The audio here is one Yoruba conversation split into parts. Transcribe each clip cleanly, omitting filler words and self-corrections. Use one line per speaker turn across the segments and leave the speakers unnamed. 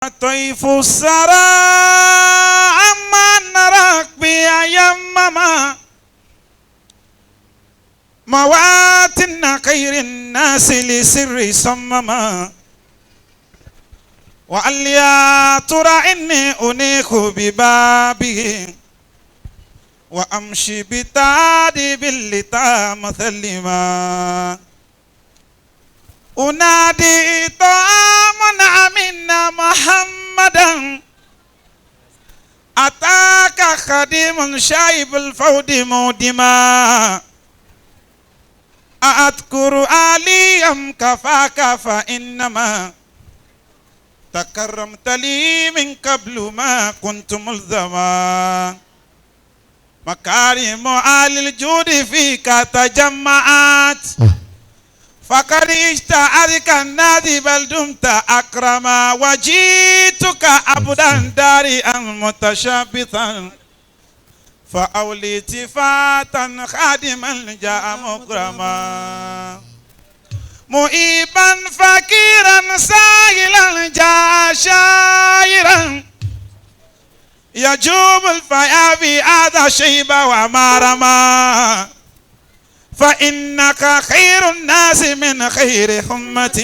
طيف السرى عما نراك بيمما مواتن خير الناس لسر صمما وقال يا ترى إني أنيخ ببابه وأمشي بتادي باللتا مثلما أنادي طعامنا منا محمدا أتاك خديم شايب الفود مودما أذكر عليم كفاك فإنما تكرمت لي من قبل ما كنت ملزما مكارم آل الجود فيك تجمعات فقد اشتعرك النادي بل دمت أكرما وجيتك عبدا دارئا متشبثا فأوليت فاتا خادما جاء مكرما مؤيبا فقيرا سائلا جاء شاعرا يجوب الفيافي هذا شيب ومارما فإنك خير الناس من خير حمة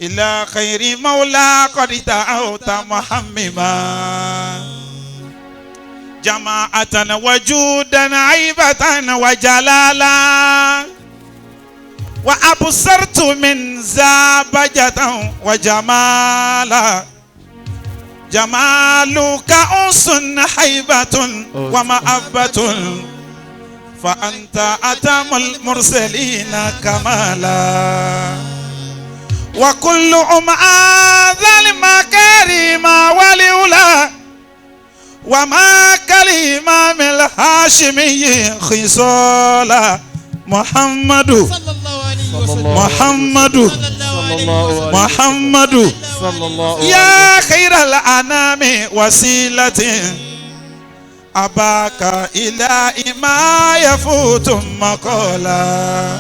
إلى خير مولى قد دعوت محمما جماعة وجودا عيبة وجلالا وأبصرت من زابجة وجمالا جمالك أنس حيبة ومأبة فأنت أتم المرسلين كمالا وكل هذا المكارم والأولى وما كالإمام الهاشمي خصالا محمد محمد محمد يا خير الأنام وسيلة أباك إلى ما يفوت مقالا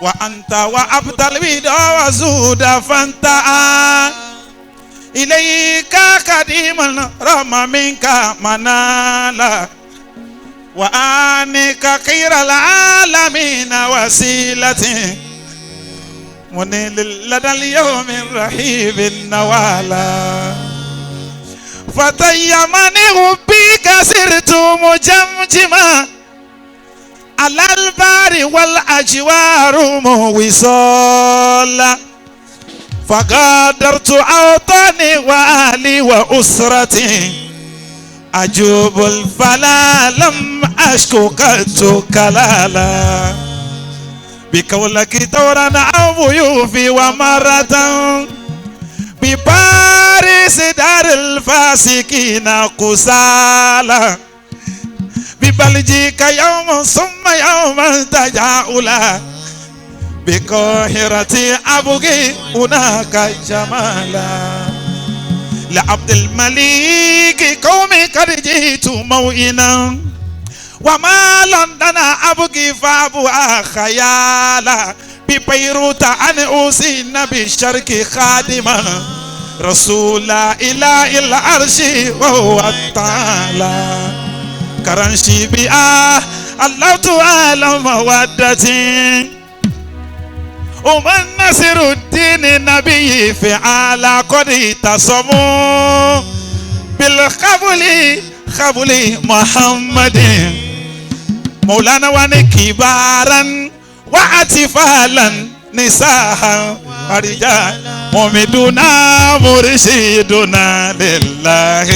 وأنت وعبد البيض وزود فانتا إليك قديما رمى منك منالا وآنك خير العالمين وسيلتي منيل لدى اليوم الرحيب النوالا فتيمني بك سرت مجمجما على البار والأجوار موصالا فغادرت أوطاني وأهلي وأسرتي أجوب الفلا لم أشكو كت كلالا بقولك تورنا أو ضيوفي ومرة بباريس دار الفاسقين قسالا ببلجيك يوم ثم يوم تجاؤلا بقاهرة أبغي هناك جمالا لعبد الملك قومي قد جئت موئنا وما لندن أبغي فأبوها خيالا ببيروت أن أوسين بالشرق خادما رسول إله العرش وهو تعالى كرنشي بآه الله تعالى مودتي ومن نصر الدين النبي فعال قد تصموا بالقبول قبول محمد مولانا ونكبارا وأطفالا نساء ورجال مؤمنون مرشدنا لله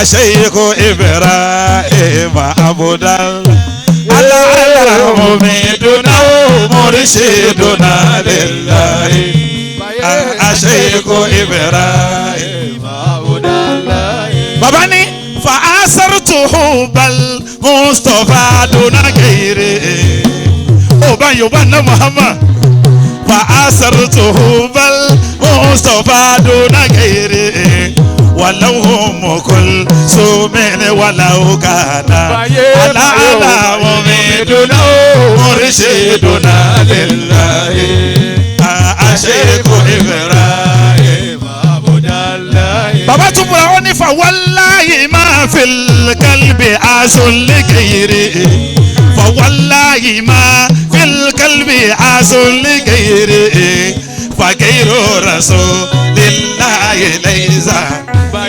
الشيخ إبراهيم عبد الله على مؤمنون مرشدنا لله الشيخ إبراهيم عبد الله باباني فأسرته بل مصطفى دون غيره يبان محمد فأسرته بل مصطفى دون غيره ولو هم كل سومين ولو كان على مؤمنون مرشدنا لله الشيخ إبراهيم فوالله ما في القلب عاش لغيره فوالله ما في القلب عاش لغيره فغير رسول الله ليس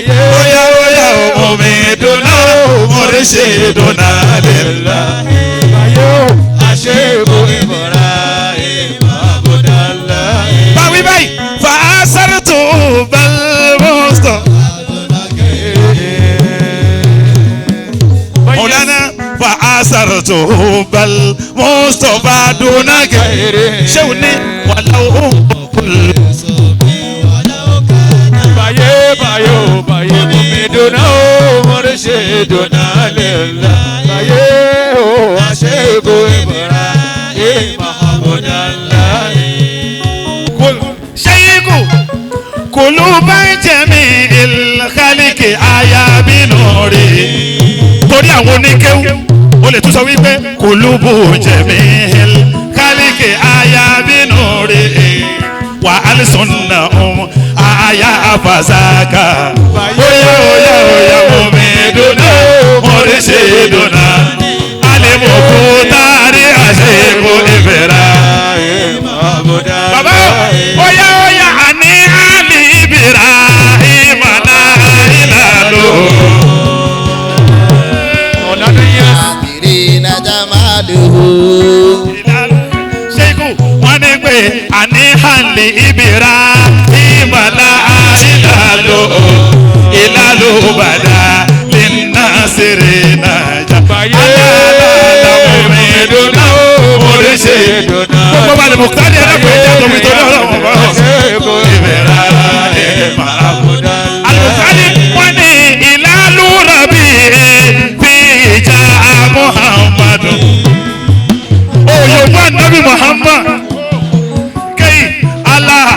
ويا مميدنا مرشدنا لله أشيب إبراهيم عبد الله باوي باي فأسرت بالمصطفى مولانا فأسرت بالمصطفى دون غيره شوني ولو بايو مميدنا مرشدنا لله بايو أشيب إبراهيم عبد الله شيخ قلوب جميع الخلق آيا بنوري torí àwọn oníkéwú o lè tún sọ wípé kulubu jẹ̀míhìl kálíkì àyà bínú rè wà alìsùnà àyà àfàsàkà óyá omi dùnà mọ̀rẹ́sẹ̀ dùnà alẹ́mọ̀kú tàrí àṣẹ́kù ìfẹ̀rà. bàbá óyá àní àlì ìbìrà ìmọ̀nà ìlànà. Ṣéèkù wọ́n ní pé àníhànlì ìbìrà ìmọ̀lá ìlàlò bàdà lẹ́nà sèrè nàjà. Aláàlámùmí dùnà oríṣi dùnà. Gbogbo balẹ̀ mọ̀kútàdé ẹlẹ́kùn ẹ̀jẹ̀ tóbi tó lọ́rọ̀ mọ̀. Ìbìrà ìmọ̀lá. Àlùkálí wọ́n ní ìlàlù rọ̀bì fi ìjà Muhammadu. Òyìnbó Nabi Muhammad kẹ́yì Allah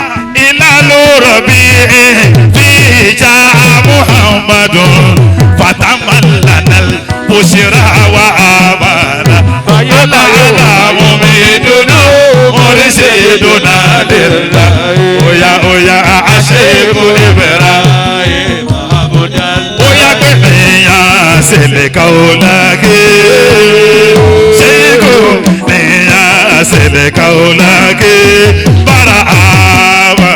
ìlàlù rọ̀bì fi ìjà Muhammadu fatamalana bushira wa amana. Aláàlámùmí dùnà oríṣi dùnà lẹ́la. Óyá àṣẹ́kù ìbẹ̀rẹ̀. Óyá gbẹ̀mẹ̀yà sẹ̀lẹ̀ kaolake. Ṣéèkù nìyà sẹ̀lẹ̀ kaolake. Bára àmà.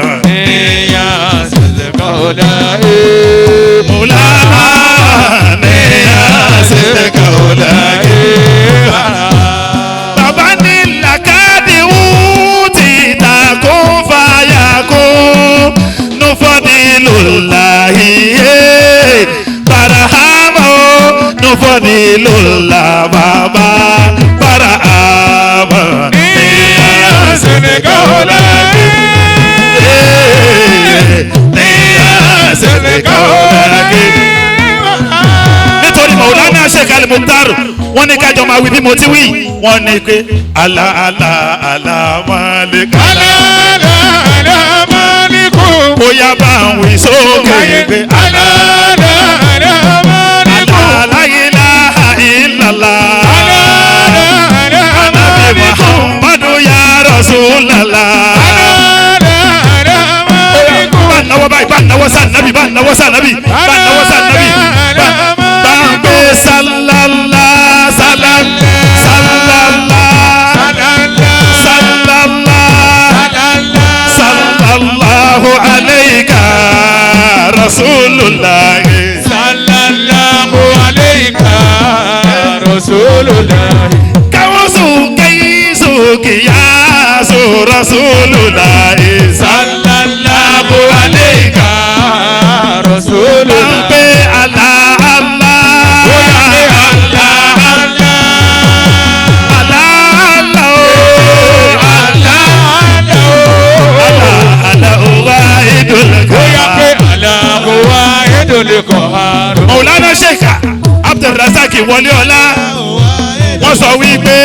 Nìyà sẹ̀lẹ̀ kaolake. Mùlánà nìyà sẹ̀lẹ̀ kaolake. Bàbá ní làkàdì wúti takùn fàyàkùn nufadilullahi. Nufadilullah baba para ama niya senegola nítorí Maulana Sheikh Al-Mukhtar wọ́n ní kájọ máa wí bí mo ti wí wọ́n ní pé ala malik ala maliku bóyá bá ń wí sókè pé ala la ilaha illallah Nabi Muhammadu ya Rasulallah. Báwo báyìí bá náwó sá nàbí bá náwó sá nàbí bá náwó sá nàbí bá ń gbé sálálá sallallahu alayka Rasulullah. Sallallahu alayka Rasulullah. Kawusu kaisu kiyasu Rasulullah. Sallallahu alayka Rasulullah. Ampe Allah Maulana Sheikh Abdulrazak Waliọlá wọ́n sọ wípé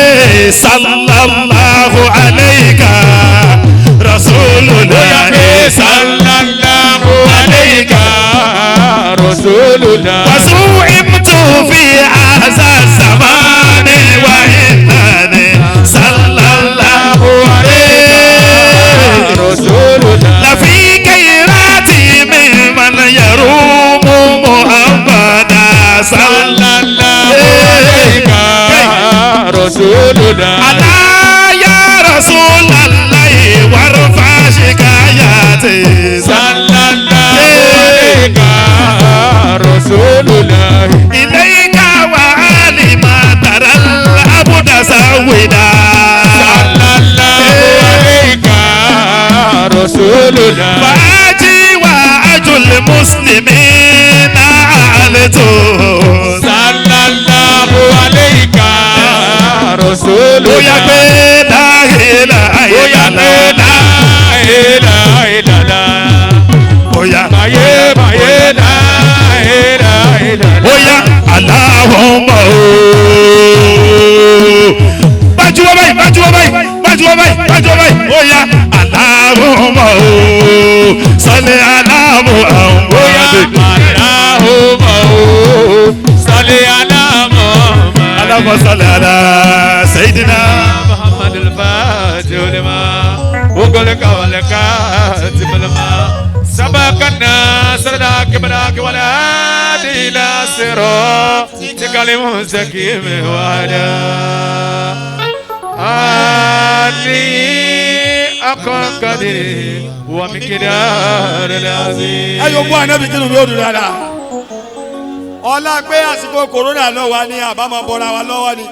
sallallahu alayka Rasulullah. Sallallahu alayka Rasulullah. Wasu'imtu fi hadha zamani wa innani sallallahu alayka Rasulullah. Lafi kayrati mimman yarumu Muhammad.
Rasuluna.
Allah ya Rasulallah warfa shikayati.
Sallallahu alayka Rasuluna.
Ilayka wa alima taral abuda sawida.
Sallallahu alayka Rasuluna.
Faji wa ajul muslimina alto.
Sallallahu alayka Rasuluna.
Oya pe la ilaha illallah. Oya
Maye la
Oya Allahumma Bajuwa báyìí Oya Allahumma salli ala Muhammad.
Allahumma salli ala Muhammad.
Allahumma salli ala Sayyidina
Muhammad al-Fatih lima ughliqa wal khatib lima sabaqana sirdak bidak wal hadi ila siratikal mustaqim wa ala ali aqan qadir wa miqdar al-azim.
Ayo bu anabi kinu mi o dun dada ọlá pé àsìkò corona lọ wà ní àbámọ̀ bọ́ra wa lọ́wọ́ ni.